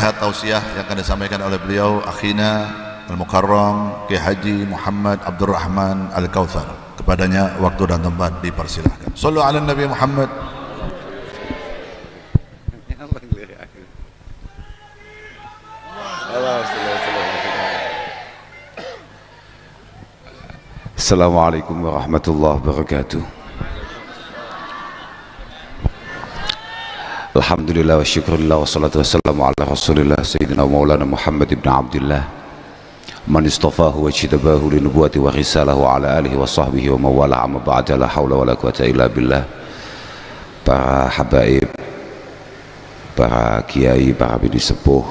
nasihat tausiah yang akan disampaikan oleh beliau akhina Al-Mukarram Kiai Haji Muhammad Abdul Rahman Al-Kautsar. Kepadanya waktu dan tempat dipersilahkan. Shallu ala Nabi Muhammad. Assalamualaikum warahmatullahi wabarakatuh. Alhamdulillah wa syukurillah wa salatu wassalamu ala rasulillah Sayyidina Maulana Muhammad ibn Abdullah man istafahu wa jitabahu li nubuwati wa risalahu ala alihi wa sahbihi wa mawala amma ba'da la hawla wa la quwata illa billah. Para habaib, para kiai, para bini sepuh,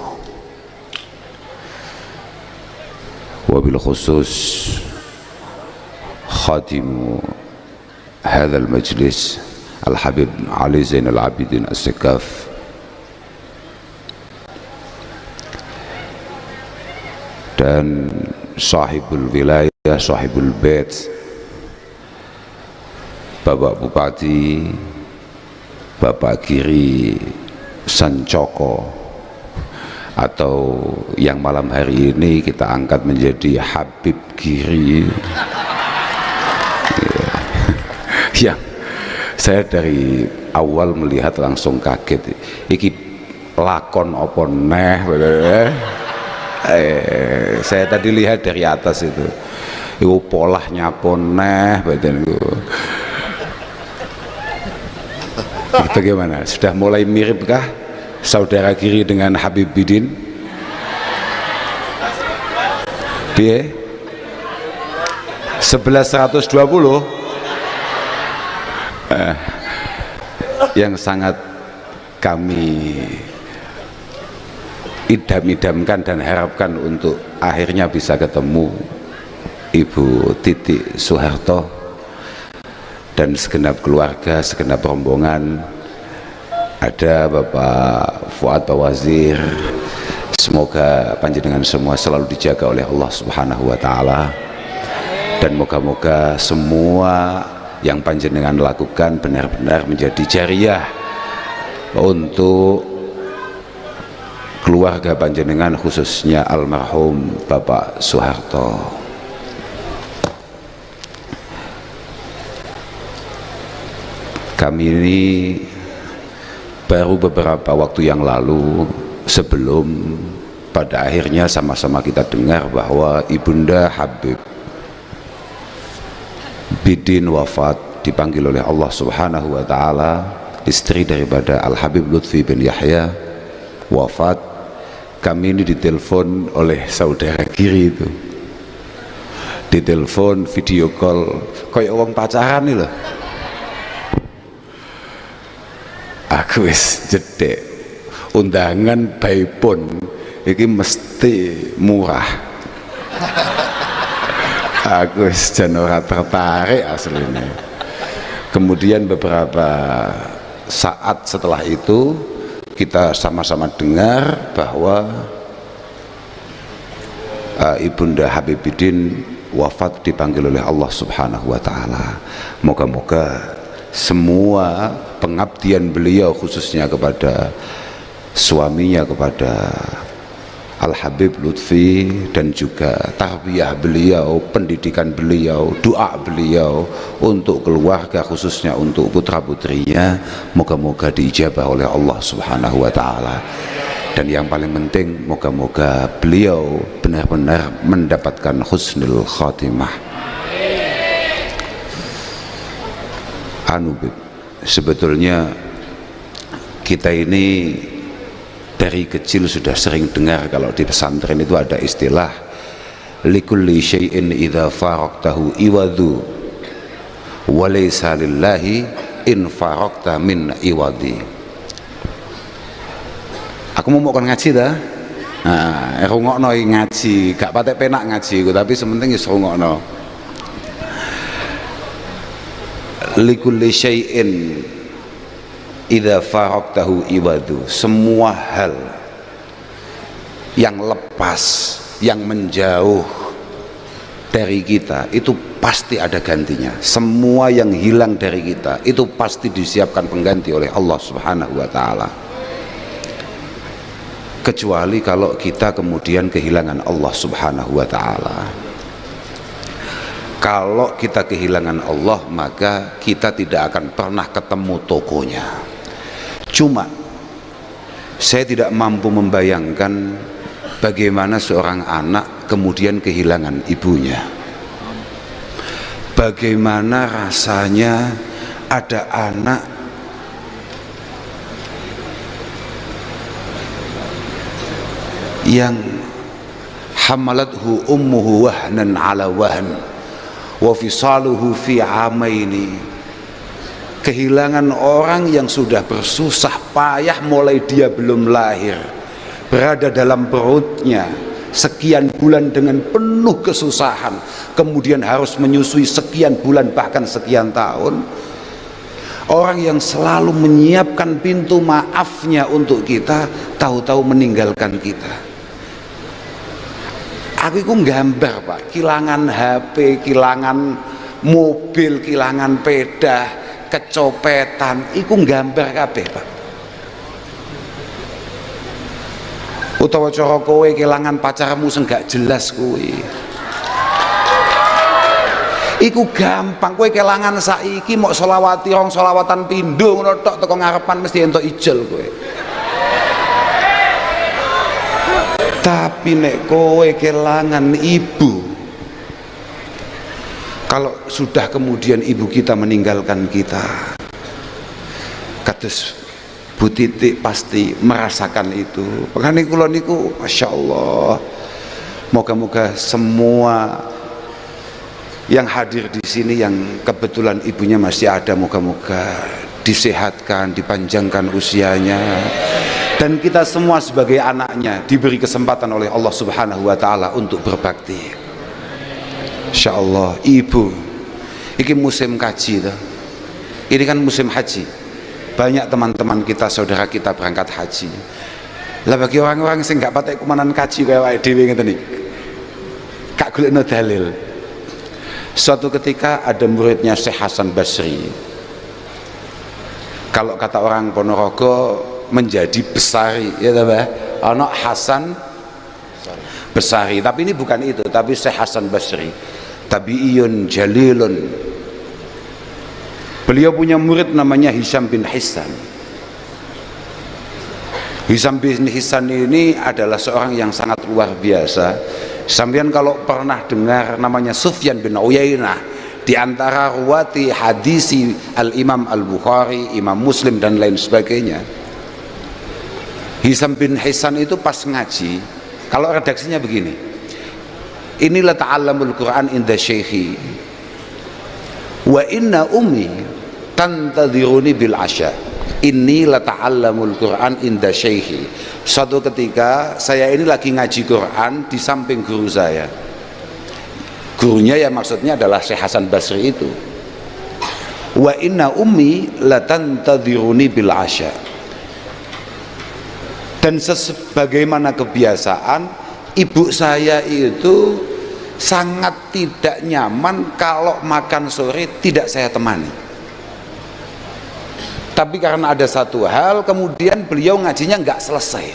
wabil khusus khatimu hadzal majlis Al-Habib Ali Zainal Abidin As-Sekaf, dan sahibul wilayah, sahibul bait, Bapak Bupati, Bapak Giri Sancoko, atau yang malam hari ini kita angkat menjadi Habib Giri. Yang saya dari awal melihat langsung kaget, iki lakon opo neh. Saya tadi lihat dari atas itu polahnya apa neh. Bagaimana, sudah mulai miripkah saudara Giri dengan Habib Bidin? Piye? 1120. Yang sangat kami idam-idamkan dan harapkan untuk akhirnya bisa ketemu Ibu Titik Soeharto dan segenap keluarga, segenap rombongan. Ada Bapak Fuad Bawazir. Semoga panjenengan semua selalu dijaga oleh Allah Subhanahu wa Ta'ala, dan moga-moga semua yang panjenengan lakukan benar-benar menjadi jariah untuk keluarga panjenengan, khususnya almarhum Bapak Soeharto. Kami ini baru beberapa waktu yang lalu, sebelum pada akhirnya sama-sama kita dengar bahwa Ibunda Habib Bidin wafat, dipanggil oleh Allah Subhanahu wa Ta'ala, istri daripada Al-Habib Lutfi bin Yahya wafat. Kami ini ditelepon oleh saudara Giri itu, ditelepon video call kayak orang pacaran nih loh. Aku wis jedek, undangan baipun iki mesti murah. Aku jan ora tertarik aslinya. Kemudian beberapa saat setelah itu kita sama-sama dengar bahwa Ibunda Habib Bidin wafat, dipanggil oleh Allah Subhanahu wa Ta'ala. Moga-moga semua pengabdian beliau, khususnya kepada suaminya, kepada Al-Habib Lutfi, dan juga tarbiyah beliau, pendidikan beliau, doa beliau untuk keluarga, khususnya untuk putra-putrinya, moga-moga diijabah oleh Allah Subhanahu wa Ta'ala. Dan yang paling penting, moga-moga beliau benar-benar mendapatkan husnul khatimah. Sebetulnya kita ini dari kecil sudah sering dengar kalau di pesantren itu ada istilah likulli syai'in idza faraqtahu iwadhu wa laysa lillahi in faraqta min iwadhi. Aku mau ngaji dah. Nah, rungokno ngaji, gak patek penak ngaji, tapi sementing wis rungokno. Likulli syai'in idza faraqtahu iwadhu, semua hal yang lepas, yang menjauh dari kita itu pasti ada gantinya. Semua yang hilang dari kita itu pasti disiapkan pengganti oleh Allah Subhanahu wa Ta'ala. kecuali kalau kita kemudian kehilangan Allah Subhanahu wa ta'ala. Kalau kita kehilangan Allah, maka kita tidak akan pernah ketemu tokonya. Cuma saya tidak mampu membayangkan bagaimana seorang anak kemudian kehilangan ibunya. Bagaimana rasanya ada anak yang hamalathu ummuhu wahnan ala wahn wa fisaluhu fi amaini, kehilangan orang yang sudah bersusah payah mulai dia belum lahir, berada dalam perutnya sekian bulan dengan penuh kesusahan, kemudian harus menyusui sekian bulan bahkan sekian tahun. Orang yang selalu menyiapkan pintu maafnya untuk kita, tahu-tahu meninggalkan kita. Aku itu gambar, Pak, kehilangan HP, kehilangan mobil, kehilangan peda, kecopetan, iku gambar kabeh, Pak. Utawa cara kowe kehilangan pacarmu sing gak jelas kowe, iku gampang. Kowe kehilangan saiki mok selawati rong selawatan pindho ngono tok, teko ngarepan mesti entuk ijol kowe. Tapi nek kowe kehilangan ibu, kalau sudah kemudian ibu kita meninggalkan kita, kados Bu Titik pasti merasakan itu. Makanya kula niku Masya Allah, moga-moga semua yang hadir di sini yang kebetulan ibunya masih ada, moga-moga disehatkan, dipanjangkan usianya, dan kita semua sebagai anaknya diberi kesempatan oleh Allah Subhanahu wa ta'ala untuk berbakti. Insya Allah. Ibu, ini musim kaji tuh. Ini kan musim haji, banyak teman-teman kita, saudara kita berangkat haji. Lah bagi orang-orang yang gak patek kumanan kaji kayak wae dhewe ngeten iki, gak golekno dalil. Suatu ketika ada muridnya Syekh Hasan Basri, kalau kata orang Ponorogo menjadi besari, ya Mbah, anak Hasan Basri, tapi ini bukan itu, tapi Syekh Hasan Basri tabi'iyun jalilun. Beliau punya murid namanya Hisham bin Hissan. Hisham bin Hissan ini adalah seorang yang sangat luar biasa. Sampeyan kalau pernah dengar namanya Sufyan bin Uyainah, di antara ruwati hadisi Al-Imam Al-Bukhari, Imam Muslim dan lain sebagainya. Hisham bin Hissan itu pas ngaji, kalau redaksinya begini, inilah ta'allamul Quran inda syekhi wa inna ummi tantadhiruni bil asya, inilah ta'allamul Quran inda syekhi. Suatu ketika saya ini lagi ngaji Quran di samping guru saya. Gurunya ya maksudnya adalah Syekh Hasan Basri itu. Wa inna ummi latantadhiruni bil asya. Dan sebagaimana kebiasaan, ibu saya itu sangat tidak nyaman kalau makan sore tidak saya temani. Tapi karena ada satu hal, kemudian beliau ngajinya nggak selesai.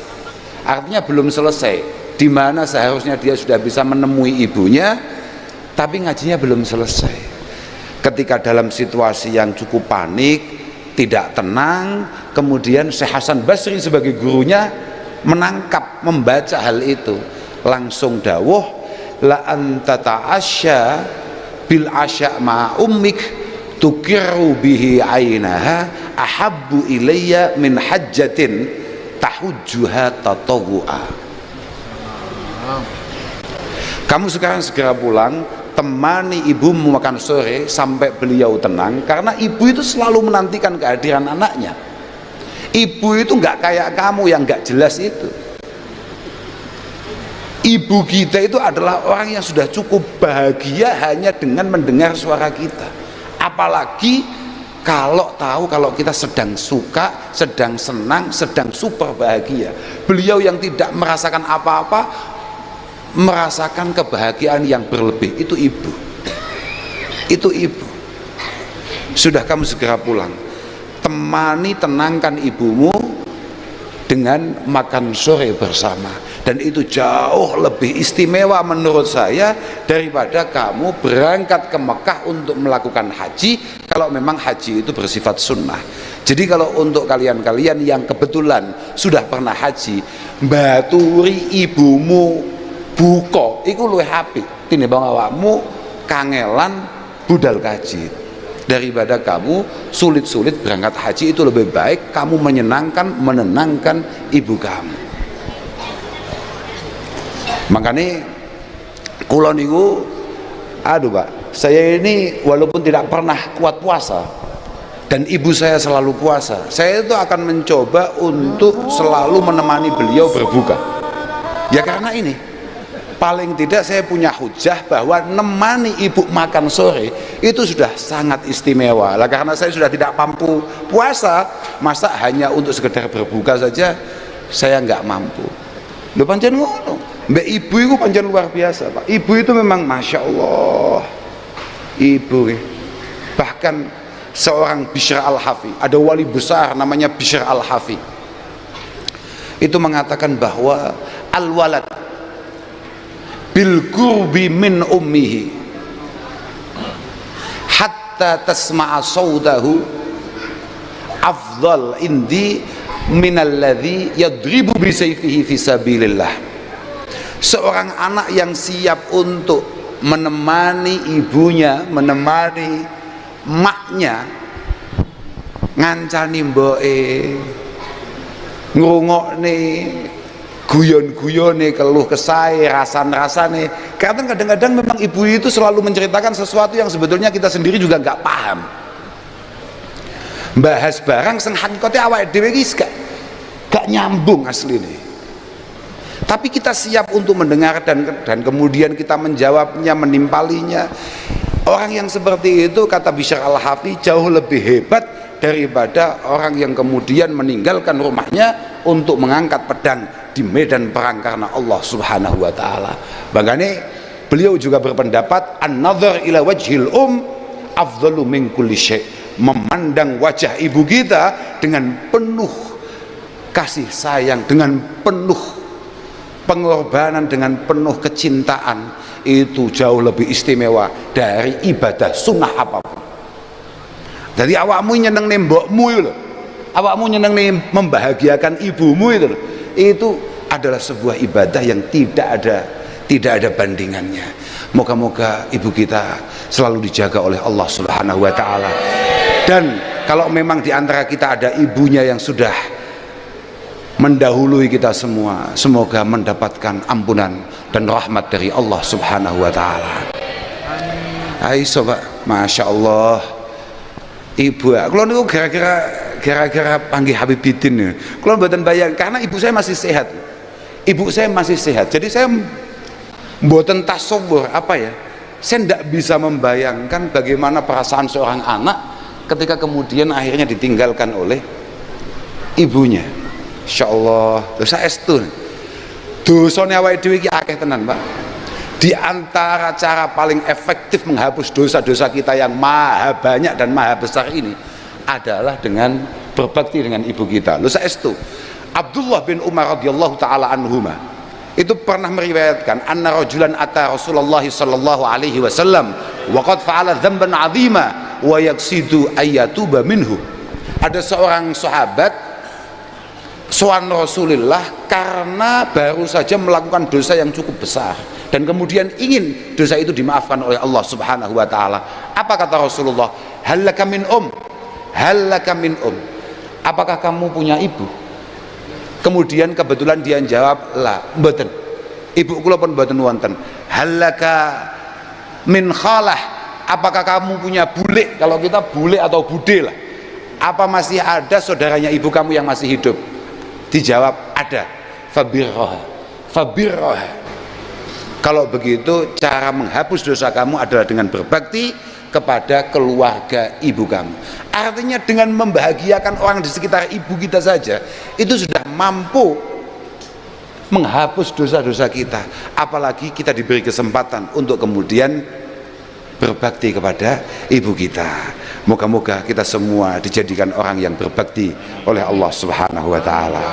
Artinya belum selesai, di mana seharusnya dia sudah bisa menemui ibunya, tapi ngajinya belum selesai. Ketika dalam situasi yang cukup panik, tidak tenang, kemudian Syekh Hasan Basri sebagai gurunya menangkap, membaca hal itu, langsung dawuh, la anta ta'asya bil asya ma ummik tukiru bihi ainaha ahabbu ilayya min hajjatin tahujjuha tatawu'a. Kamu sekarang segera pulang, temani ibumu makan sore sampai beliau tenang, karena ibu itu selalu menantikan kehadiran anaknya. Ibu itu nggak kayak kamu yang nggak jelas itu. Ibu kita itu adalah orang yang sudah cukup bahagia hanya dengan mendengar suara kita. Apalagi kalau tahu kalau kita sedang suka, sedang senang, sedang super bahagia. Beliau yang tidak merasakan apa-apa, merasakan kebahagiaan yang berlebih, itu ibu. Itu ibu. Sudah, kamu segera pulang, temani, tenangkan ibumu, dengan makan sore bersama, dan itu jauh lebih istimewa menurut saya daripada kamu berangkat ke Mekah untuk melakukan haji kalau memang haji itu bersifat sunnah. Jadi kalau untuk kalian-kalian yang kebetulan sudah pernah haji, baturi ibumu buka iku luwih apik tinimbang awakmu kangelan budal kaji. Daripada kamu sulit-sulit berangkat haji, itu lebih baik kamu menenangkan ibu kamu. Makanya kula niku, aduh Pak, saya ini walaupun tidak pernah kuat puasa dan ibu saya selalu puasa, saya itu akan mencoba untuk selalu menemani beliau berbuka. Ya karena ini paling tidak saya punya hujah bahwa nemani ibu makan sore itu sudah sangat istimewa lah, karena saya sudah tidak mampu puasa, masa hanya untuk sekedar berbuka saja saya nggak mampu. Lho pancen ngono, mbak ibu itu pancen luar biasa Pak. Ibu itu memang Masya Allah, ibu bahkan seorang Bishr Al-Hafi, ada wali besar namanya Bishr Al-Hafi, itu mengatakan bahwa al-walad bil qurbi min ummihi hatta tasma'a sawdahu afdal indi minalladzi yadribu bi sayfihi fi sabilillah. Seorang anak yang siap untuk menemani ibunya, menemani maknya, ngancani mboke, ngrungokne guyon-guyone, keluh kesah, rasan-rasane. Karena kadang-kadang memang ibu itu selalu menceritakan sesuatu yang sebetulnya kita sendiri juga nggak paham. Bahas barang sing hakikate awake dhewe iki gak nyambung asline. Tapi kita siap untuk mendengar dan kemudian kita menjawabnya, menimpalinya. Orang yang seperti itu, kata Bishr Al-Hafi, jauh lebih hebat daripada orang yang kemudian meninggalkan rumahnya untuk mengangkat pedang di medan perang karena Allah Subhanahu wa taala. Makanya beliau juga berpendapat an-nazar ila wajhil afdalu min kulli syai'. Memandang wajah ibu kita dengan penuh kasih sayang, dengan penuh pengorbanan, dengan penuh kecintaan, itu jauh lebih istimewa dari ibadah sunnah apapun. Jadi awakmu nyeneng nembokmu itu loh, awakmu nyeneng membahagiakan ibumu itu loh, itu adalah sebuah ibadah yang tidak ada bandingannya. Moga-moga ibu kita selalu dijaga oleh Allah Subhanahu wa taala. Dan kalau memang di antara kita ada ibunya yang sudah mendahului kita semua, semoga mendapatkan ampunan dan rahmat dari Allah Subhanahu wa taala. Hai sobat, Masya Allah, ibu, kalau niku gara-gara panggil Habibidin, kalau mboten bayang, karena ibu saya masih sehat. Ibu saya masih sehat, jadi saya mboten tasawwur apa ya, saya tidak bisa membayangkan bagaimana perasaan seorang anak ketika kemudian akhirnya ditinggalkan oleh ibunya. Insya Allah dosa estu dosanya awake dhewe iki akeh tenan Pak. Di antara cara paling efektif menghapus dosa-dosa kita yang maha banyak dan maha besar ini adalah dengan berbakti dengan ibu kita. Lho saestu Abdullah bin Umar radhiyallahu taala anhuma itu pernah meriwayatkan anna rajulan ata Rasulullah sallallahu alaihi wasallam wa qad fa'ala dzamban 'azima wa yaqsidu ayyatuba minhu. Ada seorang sahabat sowan Rasulullah karena baru saja melakukan dosa yang cukup besar dan kemudian ingin dosa itu dimaafkan oleh Allah Subhanahu wa taala. Apa kata Rasulullah? Halaka min halaka min apakah kamu punya ibu? Kemudian kebetulan dia jawab, lah mboten, ibu kula pun mboten wonten. Halaka min khalah, apakah kamu punya bule? Kalau kita bule atau bude lah, apa masih ada saudaranya ibu kamu yang masih hidup? Dijawab ada. Fabirroha. Kalau begitu cara menghapus dosa kamu adalah dengan berbakti kepada keluarga ibu kamu. Artinya dengan membahagiakan orang di sekitar ibu kita saja itu sudah mampu menghapus dosa-dosa kita. Apalagi kita diberi kesempatan untuk kemudian berbakti kepada ibu kita. Moga-moga kita semua dijadikan orang yang berbakti oleh Allah Subhanahu wa taala.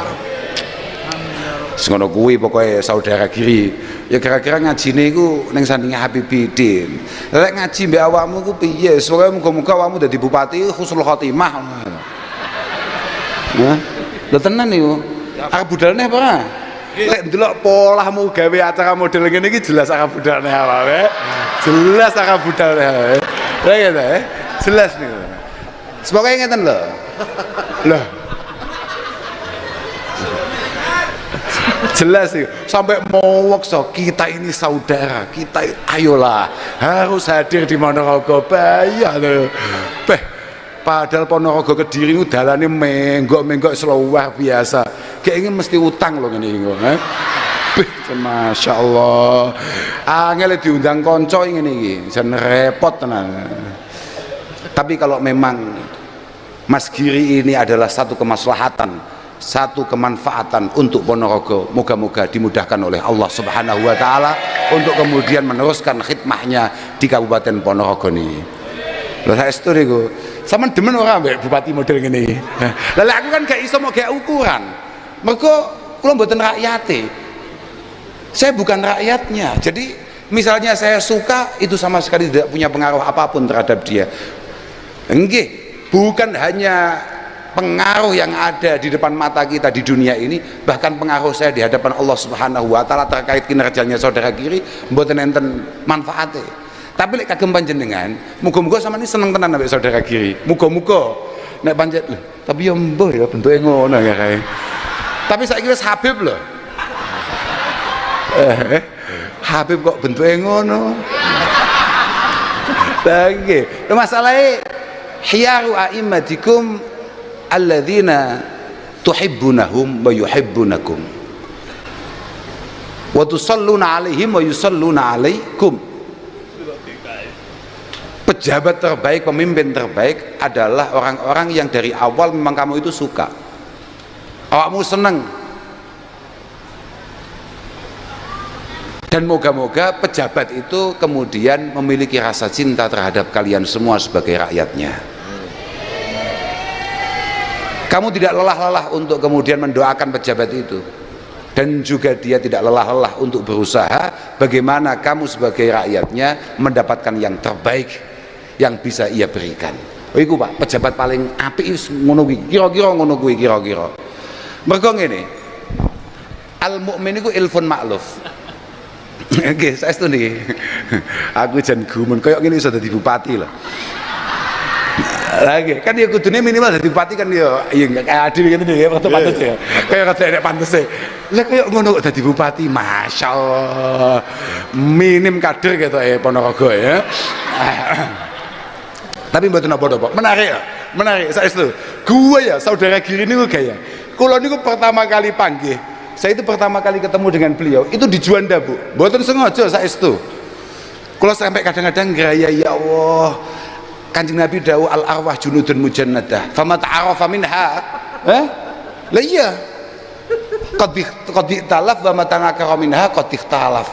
Ngono kuwi pokoke saudara kiri. Ya kira-kira ngajine iku ning sandinge Habibidin. Lek ngaji mbek awakmu ku piye? Pokoke muga-muga awakmu dadi bupati husnul khotimah. Nah, lho tenan niku. Arep budalne apa ora? Lek ndelok polahmu gawe acara model ngene iki jelas arep budalne awake. Jelas arep budalne awake. Lah ya ta, jelas niku. Semoga ngeten lho. Loh. Jelas sih sampai mau wakso kita ini saudara kita, ayolah harus hadir di Ponorogo bayar loh. Padahal Ponorogo Kediri itu dalane menggok luar biasa kayak ini mesti utang loh ini Masya Allah angel diundang konco ini jan repot tenan. Tapi kalau memang Mas Giri ini adalah satu kemaslahatan, satu kemanfaatan untuk Ponorogo, moga-moga dimudahkan oleh Allah Subhanahu wa taala untuk kemudian meneruskan khidmahnya di Kabupaten Ponorogo ini. Lha saestu niku, sampean demen ora mbek bupati model ngene iki? Lah aku kan gak iso mau gak ukuran. Mergo kula mboten rakyate. Saya bukan rakyatnya. Jadi misalnya saya suka itu sama sekali tidak punya pengaruh apapun terhadap dia. Nggih, bukan hanya pengaruh yang ada di depan mata kita di dunia ini, bahkan pengaruh saya di hadapan Allah Subhanahu wa taala terkait kinerjanya saudara kiri mboten enten manfaate. Tapi lek kagem panjenengan, muga-muga sampeyan seneng tenan ambek saudara kiri. Muga-muga nek pancet tapi ya mbuh ya bentuke ngono ya kae. Tapi saiki wis Habib lho. Habib kok bentuke ngono. Lah nggih, masalahe hiyaru a'immatikum alladzina tuhibbunahum wa yuhibbunakum wa tusalluna alaihim wa yusalluna alaikum. Pejabat terbaik, pemimpin terbaik adalah orang-orang yang dari awal memang kamu itu suka, awakmu seneng, dan moga-moga pejabat itu kemudian memiliki rasa cinta terhadap kalian semua sebagai rakyatnya. Kamu tidak lelah-lelah untuk kemudian mendoakan pejabat itu, dan juga dia tidak lelah-lelah untuk berusaha bagaimana kamu sebagai rakyatnya mendapatkan yang terbaik yang bisa ia berikan. Oh iku Pak, pejabat paling apik ngono kuwi, kira-kira ngono kuwi kira-kira. Mergo ngene, al mukmin iku ilfun ma'luf. Oke, saestu niki. Aku jan gumun koyo ngene iso dadi bupati lho. Lagi kan ya kudune minimal dadi bupati kan ya kayak adil gitu ya waktu pantes ya kayak kata enek pantese lah kayak ngono kok dadi bupati Masya Allah minim kader gitu Ponorogo ya. Tapi mboten apa-apa menarik saestu gua ya saudara Giri niku gaya kula niku pertama kali panggih saya itu pertama kali ketemu dengan beliau itu di Juanda Bu mboten sengaja saestu kula sampai kadang-kadang gaya ya Allah Kanjeng Nabi dawuh al arwah junudun mujannadah fama ta'arafa minha lah iya qad ikhtalaf wa ma tanakara minha qad ikhtalaf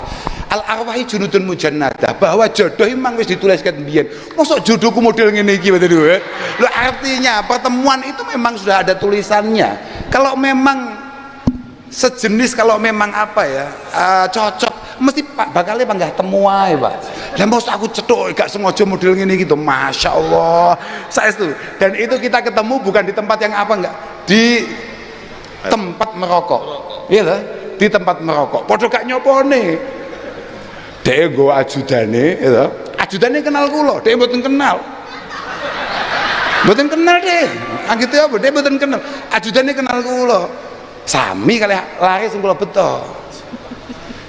al arwahi junudun mujannadah bahwa jodoh memang wis dituliskan biyen mosok jodohku model ngene iki betul lho artinya pertemuan itu memang sudah ada tulisannya kalau memang sejenis kalau memang apa ya cocok mesti bakalnya panggah temu ae Pak. Lah mosok aku cethuk gak sengaja model ngene gitu. Masya Allah. Saestu. Dan itu kita ketemu bukan di tempat yang apa enggak, di tempat merokok. Iya toh? Di tempat merokok. Padha gak nyopone. Dhek nggo ajudane, ya toh. Ajudane kenal kula, dhek mboten kenal. Mboten kenal dhek. Anggite apa? Dhek mboten kenal. Ajudane kenal kula. Sami kali lari sing kula beto.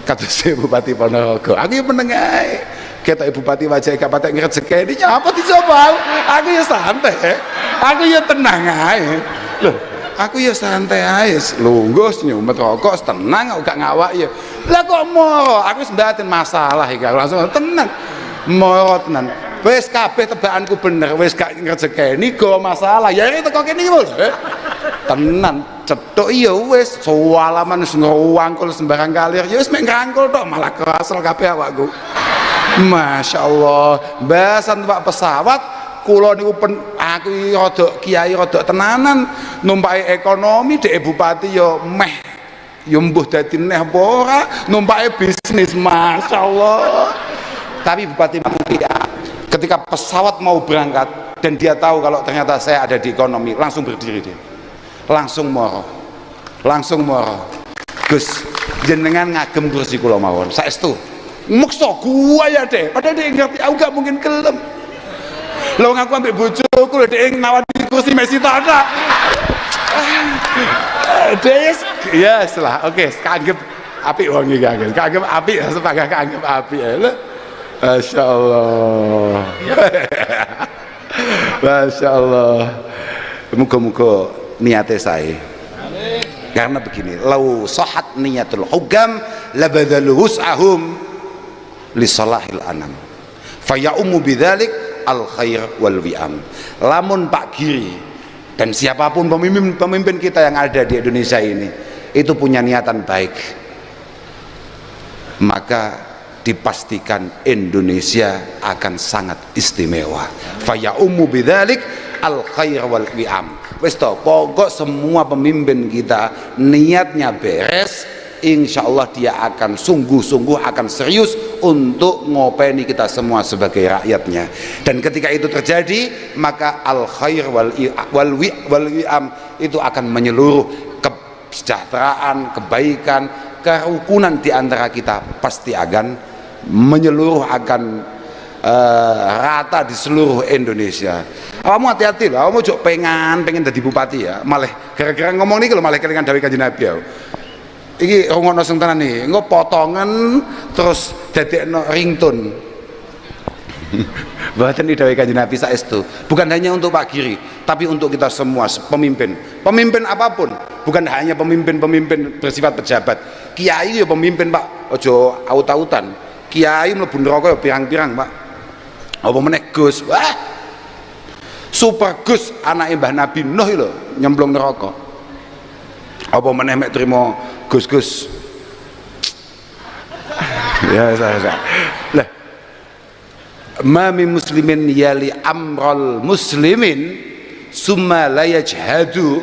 Kata saya Bupati Ponorogo, aku ya meneng ae. Kata Bupati wajah gak patek ngrejekeni apa dicoba. Aku ya santai. Aku ya tenang ae. Loh, aku ya santai ae. Lungguh nyumet rokok tenang gak ngawak ya. Lah kok moro, aku wis mbaten masalah iki langsung tenang. Moro tenan. Wis kabeh tebakanku bener, wis gak ngrejekeni go masalah. Ya iki teko kene iki lho. Tenan cetuk iya wis suwalaman wis ngwangkul sembarang kalir ya wis mek ngrangkul tok malah kerasel kabeh awakku. Masya Allah bahasan Pak pesawat kula niku aku rada kiai rada tenanan numpaki ekonomi dhek bupati ya meh Yumbuh dadi neh apa ora, numpake bisnis, Masya Allah. Tapi Bupati Mutia ketika pesawat mau berangkat dan dia tahu kalau ternyata saya ada di ekonomi, langsung berdiri dia, langsung moro Gus jenengan ngagem kursi kula mawon saestu meksa gua ya deh, padahal dia ngerti aku gak mungkin kelem lo ngaku ambil bojoku lho dia nawani kursi Messi Tana dia ya setelah oke kanggep apik wong iki kanggep apik sepakat kanggep apik lho. Masya Allah. Masya Allah. Muga-muga niatnya saya. Karena begini, lau sahat niyatul hukam labadhalu wus'ahum li salahil anam. Fayaumu bidzalik al khair wal wi'am. Lamun Pak Giri dan siapapun pemimpin kita yang ada di Indonesia ini itu punya niatan baik, maka dipastikan Indonesia akan sangat istimewa. Fayaumu bidzalik al khair wal wi'am. Wis to, pokok semua pemimpin kita niatnya beres, insya Allah dia akan sungguh-sungguh akan serius untuk ngopeni kita semua sebagai rakyatnya. Dan ketika itu terjadi, maka al khair wal wi'am itu akan menyeluruh, kesejahteraan, kebaikan, kerukunan di antara kita pasti akan menyeluruh, akan rata di seluruh Indonesia. Kamu hati-hati loh, kamu juga pengen jadi bupati ya, malah gara-gara ngomong nih kalau malah kelingan dari Kanjeng Nabi ya. Iki ngono sing tenan nih, engko potongan terus dadekno ringtone. Bahkan di dawuh Kanjeng Nabi saestu, bukan hanya untuk Pak Giri, tapi untuk kita semua pemimpin apapun, bukan hanya pemimpin bersifat pejabat. Kiai ya pemimpin Pak, ojo aut-autan. Kiai mlebu neraka ya pirang-pirang Pak. Apa meneh Gus, wah super Gus anake Mbah Nabi Nuh lho nyemplung neraka. Apa meneh mek trimo Gus-gus. Ya saya. Lah ma min muslimin yali amral muslimin summa la yajhadu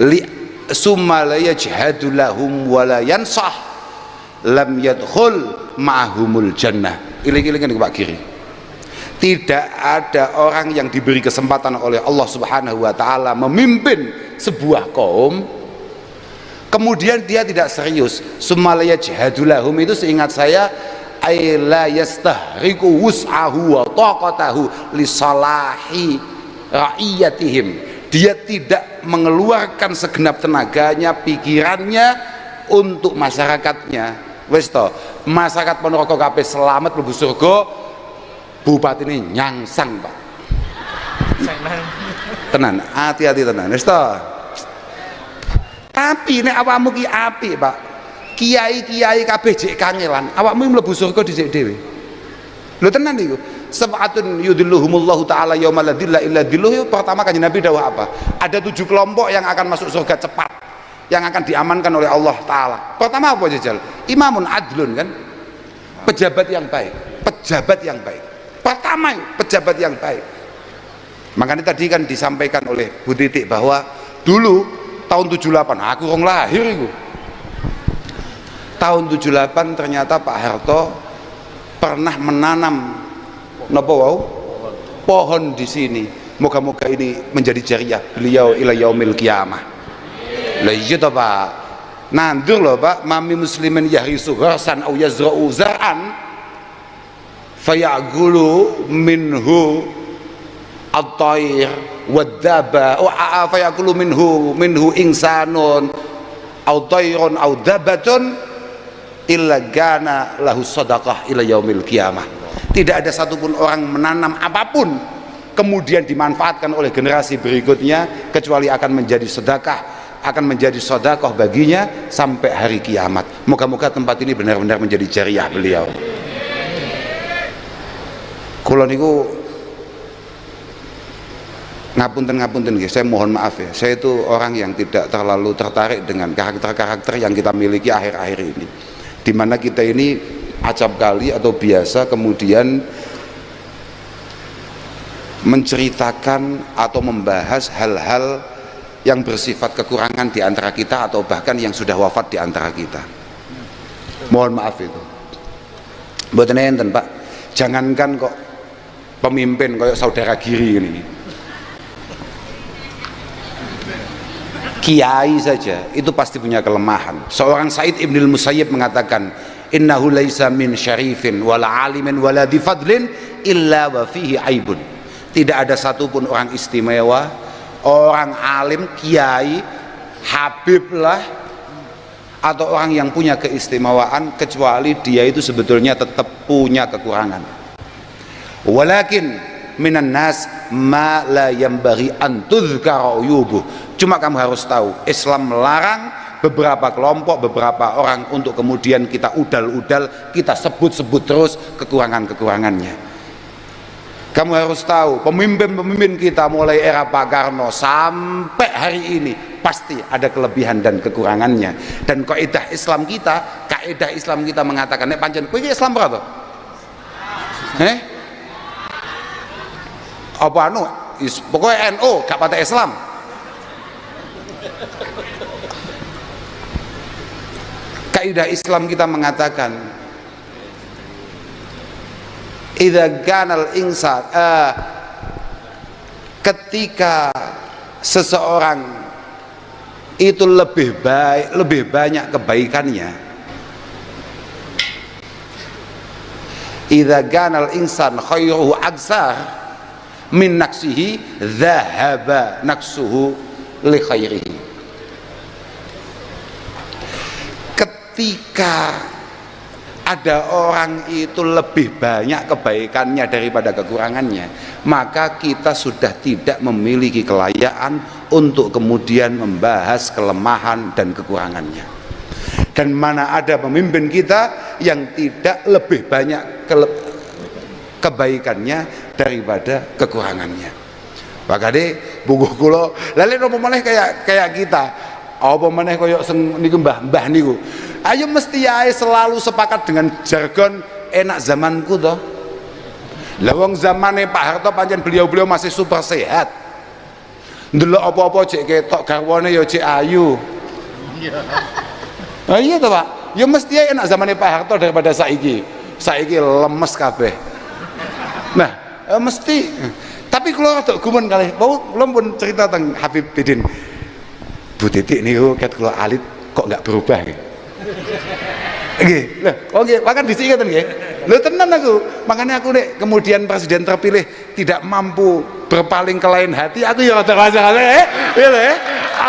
li summa la yajhadu lahum wa la yansah lam yadkhul ma'humul jannah. Iling-ilingan Pak Giri. Tidak ada orang yang diberi kesempatan oleh Allah Subhanahu wa taala memimpin sebuah kaum kemudian dia tidak serius. Sumalaya jihadulahum itu seingat saya la yastahriku wus'ahu wa taqatahu li salahi ra'iyatihim. Dia tidak mengeluarkan segenap tenaganya, pikirannya untuk masyarakatnya. Wis to, masyarakat Ponorogo kabeh selamat mlebu surga, bupati ini nyangsang Pak. Tenan, hati-hati tenan. Wis to. Tapi nek awakmu ki apik Pak, kiai-kiai kabeh jek kangelan, awakmu mlebu surga dhisik dhewe. Lho tenan niku. Sab'atun yudilluhumullahu ta'ala yauma la dhilla illa dhilluh. Pertama Kanjeng Nabi dawuh apa? Ada 7 kelompok yang akan masuk surga cepat, yang akan diamankan oleh Allah Ta'ala. Pertama apa jajal? Imamun adlun kan, pejabat yang baik. Pertama pejabat yang baik. Makanya tadi kan disampaikan oleh Bu Titik bahwa dulu tahun 78 aku orang lahir itu. Tahun 78 ternyata Pak Harto pernah menanam napa wau pohon di sini. Moga-moga ini menjadi jariah beliau ila yaumil qiyamah. Lah iya to Pak. Nandur lho Pak, mami muslimin yahrisu gharsan au yazra'u zar'an fayaqulu minhu at-tayr wad-daba fayaqulu minhu insanun au tayrun au dabatun illa gana lahu sadaqah ila yaumil qiyamah. Tidak ada satupun orang menanam apapun kemudian dimanfaatkan oleh generasi berikutnya kecuali akan menjadi sedekah, akan menjadi sedekah baginya sampai hari kiamat. Moga-moga tempat ini benar-benar menjadi jariah beliau. Kula niku ngapunten nggih, saya mohon maaf ya. Saya itu orang yang tidak terlalu tertarik dengan karakter-karakter yang kita miliki akhir-akhir ini. Di mana kita ini acap kali atau biasa kemudian menceritakan atau membahas hal-hal yang bersifat kekurangan di antara kita atau bahkan yang sudah wafat di antara kita. Mohon maaf itu. Mboten enten, Pak. Jangankan kok pemimpin kayak saudara Giri ini. Kiai saja itu pasti punya kelemahan. Seorang Said Ibnul Musayyib mengatakan, innahu laisa min syarifin wala alimin wala difadlin illa wa fihi aibun. Tidak ada satupun orang istimewa, orang alim, kiai, habib lah, atau orang yang punya keistimewaan, kecuali dia itu sebetulnya tetap punya kekurangan. Walakin minan nas ma la yambaghi an tudhkara uyubuh. Cuma kamu harus tahu, Islam melarang beberapa kelompok, beberapa orang untuk kemudian kita udal-udal, kita sebut-sebut terus kekurangan-kekurangannya. Kamu harus tahu, pemimpin-pemimpin kita mulai era Pak Karno sampai hari ini pasti ada kelebihan dan kekurangannya. Dan kaidah Islam kita mengatakan, nek pancen kowe iki Islam berapa? Apa anu? Pokoknya NU gak patek Islam. Kaidah Islam kita mengatakan, idza kanal insan, ketika seseorang itu lebih baik, lebih banyak kebaikannya, idza kanal insan khairuhu aksar min naqsihi dhahaba naqsuhu li khairihi. Ketika ada orang itu lebih banyak kebaikannya daripada kekurangannya, maka kita sudah tidak memiliki kelayaan untuk kemudian membahas kelemahan dan kekurangannya. Dan mana ada pemimpin kita yang tidak lebih banyak kebaikannya daripada kekurangannya. Makanya buku kula lali nopo meneh kayak kita. Apa meneh koyo sing niku mbah-mbah niku. Ayo mesti ae selalu sepakat dengan jargon enak zamanku toh. Lah wong zamane Pak Harto pancen beliau masih super sehat. Ndelok apa-apa cek ketok garwane ya cek ayu. Ah iya toh Pak. Ya mesti ae enak zamane Pak Harto daripada saiki. Saiki lemes kabeh. Nah, mesti. Tapi kula rada gumun kalih. Kula pun cerita tentang Habib Bidin. Bu Titik niku ket kula alit kok enggak berubah nggih. Nggih. Lho, oke, makan dhisik ngeten nggih. Lho tenan aku. Makanya aku nek kemudian presiden terpilih tidak mampu berpaling ke lain hati, aku ya rada wajar iya lho.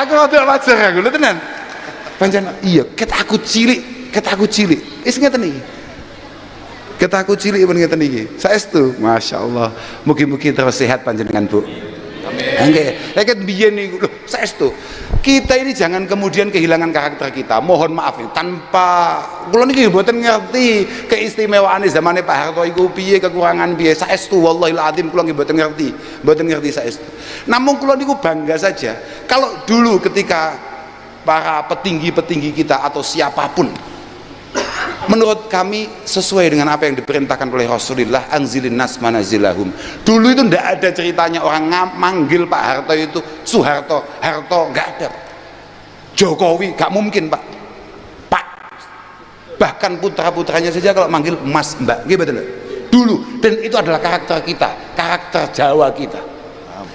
Aku rada wajar aku. Lho tenan. Pancen iya, ket aku cilik. Wis ngeten iki. Ket aku cilik pun ngeten iki. Saestu, masyaallah. Mugi-mugi terus sehat panjenengan, Bu. Nggih, lek biyen niku lho saestu. Kita ini jangan kemudian kehilangan karakter kita. Mohon maaf nih, tanpa kula niki mboten ngerti keistimewaan zamane Pak Harto iku piye, kekurangan piye. Saestu wallahil azim kula nggih mboten ngerti saestu. Namun kula niku bangga saja kalau dulu ketika para petinggi-petinggi kita atau siapapun menurut kami sesuai dengan apa yang diperintahkan oleh Rasulullah, anzilin nas manazilahum. Dulu itu tidak ada ceritanya orang manggil Pak Harto itu Soeharto, Harto, nggak ada. Jokowi nggak mungkin Pak. Bahkan putra-putranya saja kalau manggil Mas, Mbak, gitu dulu. Dan itu adalah karakter kita, karakter Jawa kita,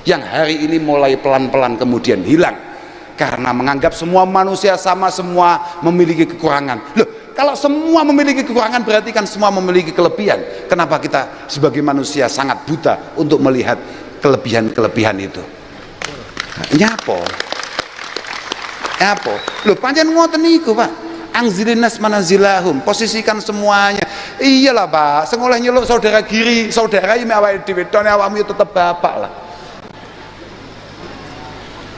yang hari ini mulai pelan-pelan kemudian hilang karena menganggap semua manusia sama, semua memiliki kekurangan. Loh, kalau semua memiliki kekurangan berarti kan semua memiliki kelebihan. Kenapa kita sebagai manusia sangat buta untuk melihat kelebihan-kelebihan itu? Nyapo? Loh pancen ngoten niku, Pak. Anzilin nas manazilahum, posisikan semuanya. Iyalah, Pak. Sing oleh nyeluk saudara Giri, saudara iki awake dhewe, tone awakmu tetep bapak lah.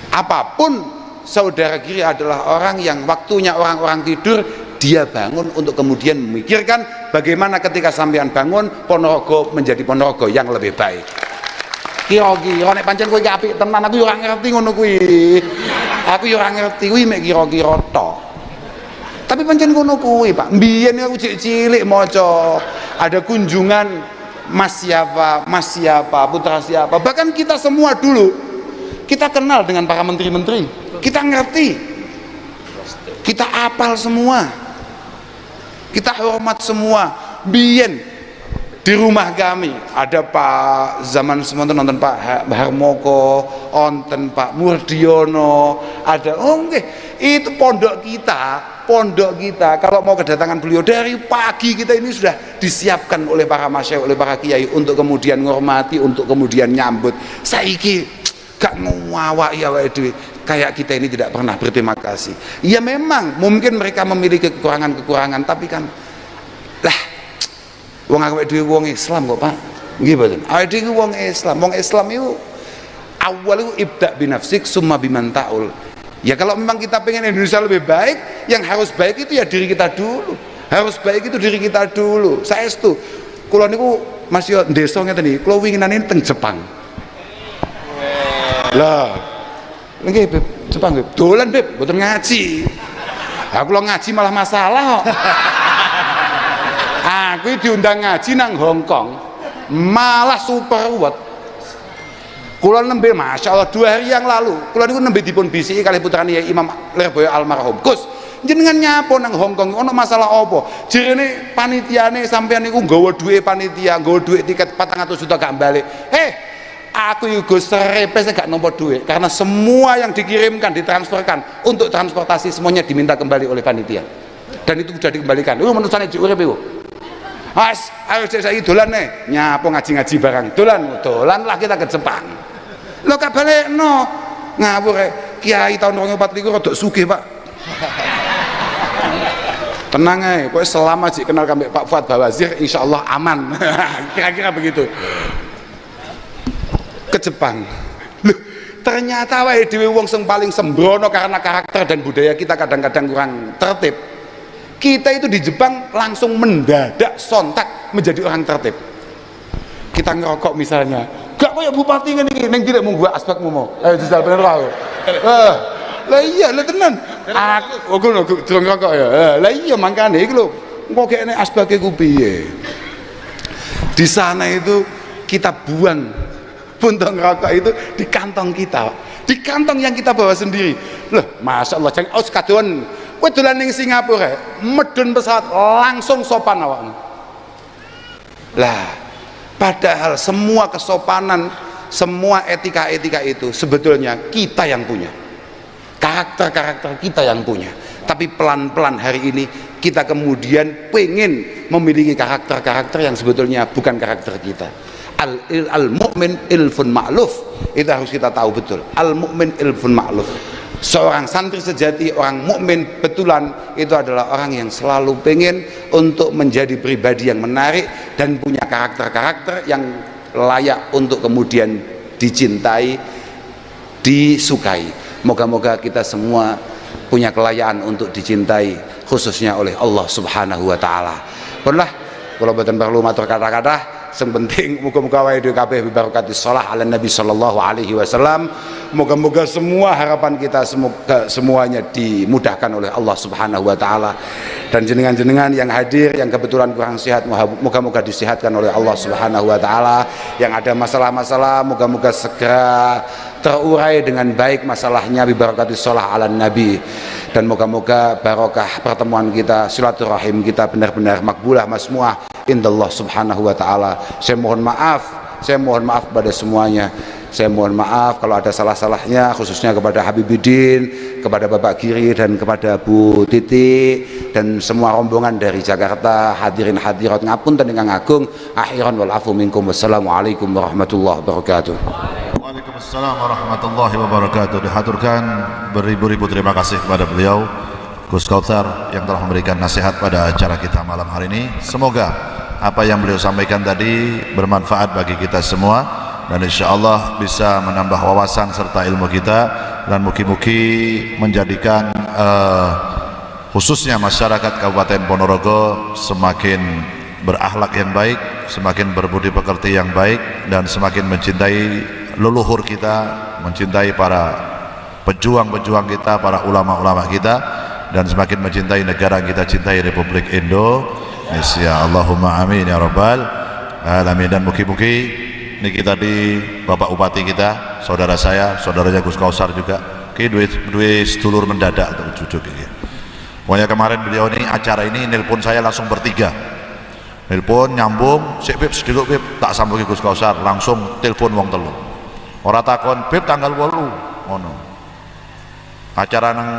Apapun, saudara Giri adalah orang yang waktunya orang-orang tidur dia bangun untuk kemudian memikirkan bagaimana ketika sampean bangun Ponorogo menjadi Ponorogo yang lebih baik. Kira-kira nek pancen kowe iki apik tenan, aku yo ora ngerti ngono kuwi. Aku yo ora ngerti kuwi mek kira-kira tok. Tapi pancen ngono kuwi, Pak. Mbiyen aku cilik maca ada kunjungan Mas siapa, putra siapa. Bahkan kita semua dulu Kita kenal dengan para menteri-menteri, kita ngerti, kita apal semua, kita hormat semua. Biyen di rumah kami ada Pak zaman semonten, nonton Pak Harmoko, onten Pak Murdiono, ada itu pondok kita kalau mau kedatangan beliau dari pagi, kita ini sudah disiapkan oleh para masyayikh, oleh para kiai untuk kemudian menghormati, untuk kemudian nyambut. Saiki gak ngawak ya dhewe, kayak kita ini tidak pernah berterima kasih. Ya memang mungkin mereka memiliki kekurangan-kekurangan, tapi kan lah wong awake dhewe wong Islam kok Pak, nggih mboten, awake dhewe wong Islam itu awal itu ibda binafsik summa biman ta'ul. Ya kalau memang kita pengen Indonesia lebih baik, yang harus baik itu ya diri kita dulu, harus baik itu diri kita dulu. Saestu kula niku Mas yo desa ngeten iki, kula winginane teng Jepang. Lah nggih Beb, Jepang Beb, dolan Beb, mboten ngaji. Aku lo ngaji malah masalah kok. Aku diundang ngaji nang Hong Kong, malah super ruwet. Kula nembe Masya Allah 2 hari yang lalu, kula niku nembe dipun bisiki kalih putrane Imam Lirboyo almarhum. Gus, jenengan nyapo nang Hong Kong ono masalah apa? Jerene panitiane sampean niku nggawa duwe panitia, nggawa duwe tiket 400 juta gak balik. Aku juga serepes gak nomor duit, karena semua yang dikirimkan ditransferkan untuk transportasi semuanya diminta kembali oleh panitia, dan itu sudah dikembalikan. Menurut saya urip iku. Mas, ayo saya dolan nih, nyapo ngaji-ngaji barang, dolan lah kita ke Jepang. Lo gak balekno, ngawur kiai tahun 2024 rada sugih Pak. Tenang aja, pokoknya selama kenal kami Pak Fuad Bawazir, insya Allah aman. Kira-kira begitu. Ke Jepang. Loh, ternyata wae dhewe wong sing paling sembrono karena karakter dan budaya kita kadang-kadang kurang tertib. Kita itu di Jepang langsung mendadak sontak menjadi orang tertib. Kita ngerokok misalnya, gak koyo bupati ngene iki, ning dilek mung gua aspekmu mau. Ayo jajal bener wae. Lah iya, lah tenan. Aku ngono durung ngerokok ya. Lah iya mangkane iki lho. Engko kene aspeke ku piye? Di sana itu kita buang puntung rokok itu di kantong kita, di kantong yang kita bawa sendiri. Loh, Masya Allah, jangan aus kadoan kowe dolan ning Singapura medun pesawat langsung sopan awakmu. Lah, padahal semua kesopanan, semua etika-etika itu sebetulnya kita yang punya, karakter-karakter kita yang punya. Tapi pelan-pelan hari ini kita kemudian pengen memiliki karakter-karakter yang sebetulnya bukan karakter kita. Al-mu'min ilfun ma'luf, itu harus kita tahu betul. Al-mu'min ilfun ma'luf, seorang santri sejati, orang mukmin betulan itu adalah orang yang selalu pengen untuk menjadi pribadi yang menarik dan punya karakter-karakter yang layak untuk kemudian dicintai, disukai. Moga-moga kita semua punya kelayaan untuk dicintai, khususnya oleh Allah Subhanahu wa taala. Pernah kalau boten perlu matur kata-kata, yang penting muga-muga wae dhewe kabeh bibarakatis shalah ala Nabi sallallahu alaihi wasallam. Moga-moga semua harapan kita semuanya dimudahkan oleh Allah Subhanahu wa taala. Dan jenengan-jenengan yang hadir yang kebetulan kurang sehat, moga-moga disehatkan oleh Allah Subhanahu wa taala. Yang ada masalah-masalah moga-moga segera terurai dengan baik masalahnya bibarakatis shalah ala Nabi. Dan moga-moga barokah pertemuan kita, silaturahim kita benar-benar makbulah masmuah indallah Subhanahu wa taala. Saya mohon maaf pada semuanya. Saya mohon maaf kalau ada salah-salahnya, khususnya kepada Habibidin, kepada Bapak Giri, dan kepada Bu Titi, dan semua rombongan dari Jakarta, hadirin hadirat ngapunten ingkang agung. Akhiran wal afu minkum. Wassalamualaikum warahmatullahi wabarakatuh. Waalaikumsalam warahmatullahi wabarakatuh. Dihaturkan beribu-ribu terima kasih kepada beliau Gus Kautsar yang telah memberikan nasihat pada acara kita malam hari ini. Semoga apa yang beliau sampaikan tadi bermanfaat bagi kita semua, dan insya Allah bisa menambah wawasan serta ilmu kita, dan mugi-mugi menjadikan khususnya masyarakat Kabupaten Ponorogo semakin berakhlak yang baik, semakin berbudi pekerti yang baik, dan semakin mencintai leluhur kita, mencintai para pejuang-pejuang kita, para ulama-ulama kita, dan semakin mencintai negara yang kita cintai, Republik Indonesia. Allahumma amin ya rabbal alamin. Dan mugi-mugi niki tadi Bapak Bupati kita, saudara saya, saudaranya Gus Kausar juga. Ki duwe sedulur mendadak untuk cucu iki. Pokoknya kemarin beliau ini acara ini nelpon saya langsung bertiga. Nelpon nyambung, sik Bib sediluk Bib, tak sambungi Gus Kausar, langsung telepon wong telu. Ora takon Bib tanggal 8 ngono. Acara nang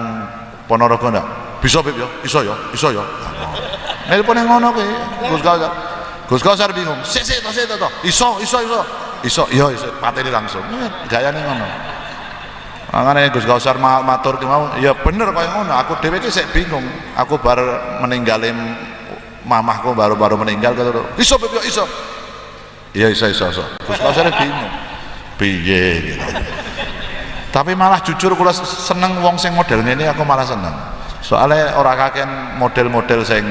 Ponorogo ndak? Bisa Bib ya, iso ya, iso ya. Nelpon yang ngono kuwi Gus Kausar. Gus Kausar bingung, sik to. Iso. Iya iso, pateni langsung. Gayane ngono. Makanya Gus Kausar matur ki mau, ya bener kaya ngono. Aku dhewe ki sik bingung. Aku bar meninggalin mamahku baru meninggal kata, iso Beb, iso. Iya iso. Gus Kausar bingung. Piye gitu. Tapi malah jujur kula seneng wong sing model ngene, aku malah seneng. Soalnya ora kaken model-model sing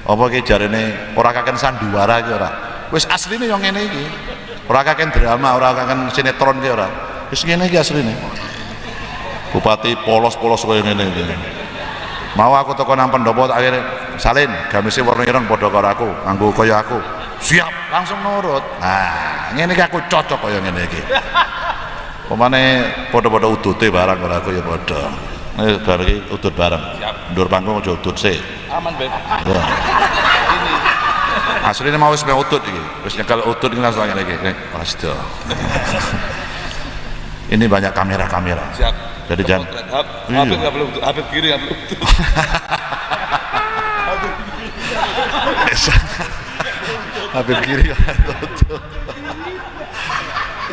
apa ki jarene ora kaken sandiwara ki ora. Wis asline yo ngene iki. Ora kaken drama, ora kaken sinetron ki ora. Wis ngene iki asline. Bupati polos-polos kaya ngene iki. Mau aku teko nang pendopo tak akhire salin gamise warna ireng padha karo aku, nganggo kaya aku. Siap, langsung nurut. Nah, ngene iki aku cocok kaya ngene iki. Pemane padha-padha udute barang karo aku ya padha. Bar iki udut bareng. Ndur panggung aja udut sik. Aman, Beb. Ya. Ini. Asline mau wis udut iki. Wis nyekel udut iki langsung ngene iki. Pasti. Ini banyak kamera-kamera. Siap. Jadi jangan. Habib enggak perlu, Habib kiri enggak perlu. Habib kiri.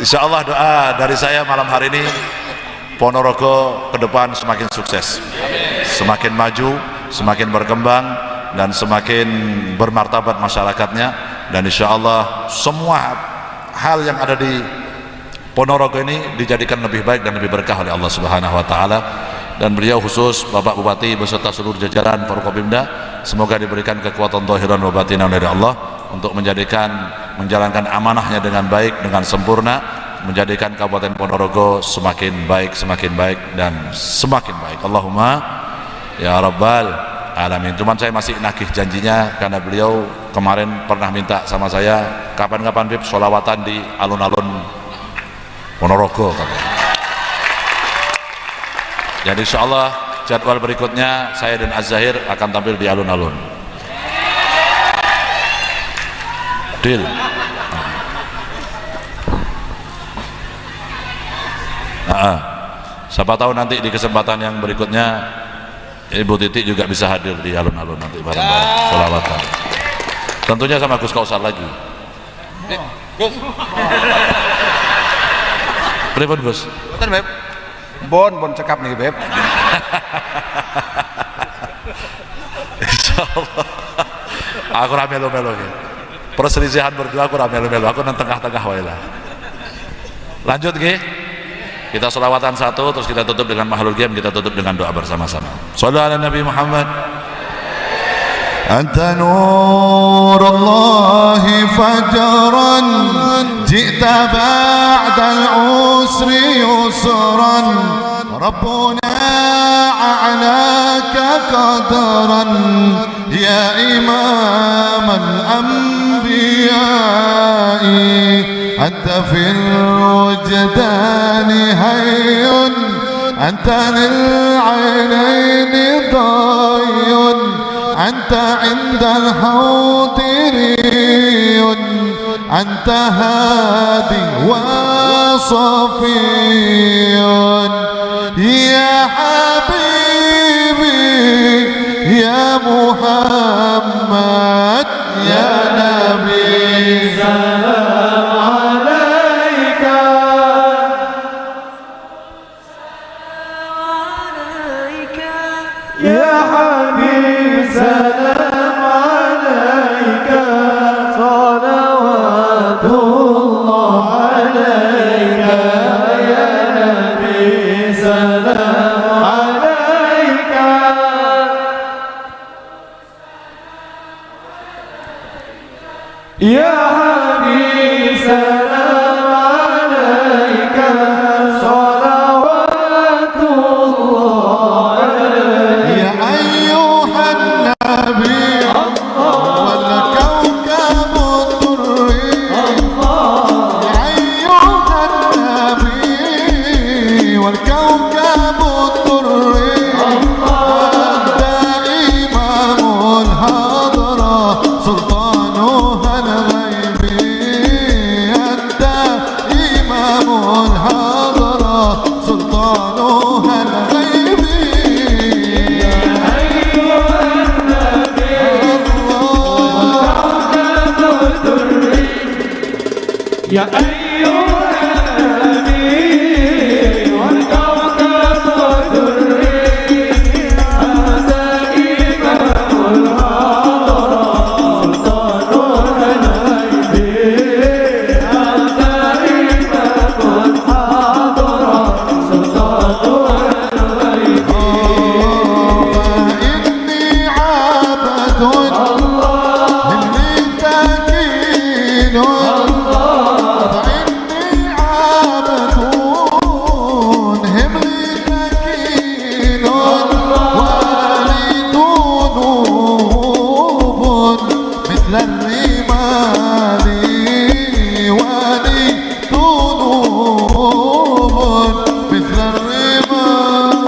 Insya Allah doa dari saya malam hari ini, Ponorogo ke depan semakin sukses, semakin maju, semakin berkembang, dan semakin bermartabat masyarakatnya. Dan insya Allah semua hal yang ada di Ponorogo ini dijadikan lebih baik dan lebih berkah oleh Allah Subhanahu Wa Taala. Dan beliau khusus Bapak Bupati beserta seluruh jajaran Forkopimda, semoga diberikan kekuatan zahiran wa batinan dari Allah untuk menjalankan amanahnya dengan baik, dengan sempurna, menjadikan Kabupaten Ponorogo semakin baik dan semakin baik. Allahumma ya Rabbal Alamin. Cuman saya masih nagih janjinya karena beliau kemarin pernah minta sama saya, kapan-kapan Bib sholawatan di alun-alun Ponorogo katanya. Jadi insya Allah jadwal berikutnya saya dan Az-Zahir akan tampil di alun-alun. Deal. Siapa tahu nanti di kesempatan yang berikutnya Ibu Titi juga bisa hadir di alun-alun nanti bareng-bareng sholawatan. Tentunya sama Gus Kausar lagi. Gus. Pripun Gus? Betul Beb. Bon cekap nih Beb. Insyaallah. Aku ra melu-melu iki. Perselisihan berdua aku ra melu-melu, aku nang tengah-tengah wae lah. Lanjut nggih. Kita sholawatan satu, terus kita tutup dengan mahlul game, kita tutup dengan doa bersama-sama. Shallu ala Nabi Muhammad. Anta nurullahi fajran, ji'ta ba'dal usri yusran, Rabbuna a'laka qadran, ya imam al-anbiya'i. أنت في الوجدان هي، أنت للعينين ضي، أنت عند الحوض ري، أنت هادي وصفي يا حبيبي يا محمد يا نبي سلام يا حبيب سلام عليك صلوات الله عليك يا نبي سلام عليك يا حبيب سلام عليك صلوات الله عليك أيها النبي والكوكب الدري يا أيها الأمين والكوكب الدري أنت إمام الحضرة سلطان العيبين أنت إمام الحضرة سلطان العيبين فإني عبد مني تكين فإني عبد هملي تكين ولي ذنوب مثل الرمال ولي ذنوب مثل الرمال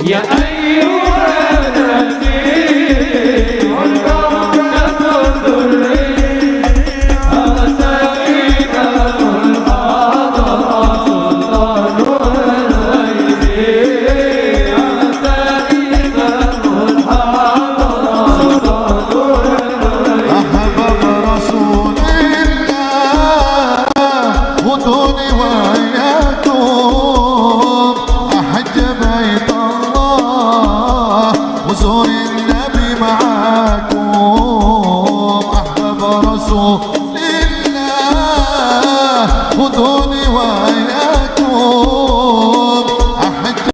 يا أيها النبي والكوكب الدري أنت إمام الحضرة سلطان الغيبين أنت إمام الحضرة سلطان الغيبين أحبب رسول الله غدوني وعيني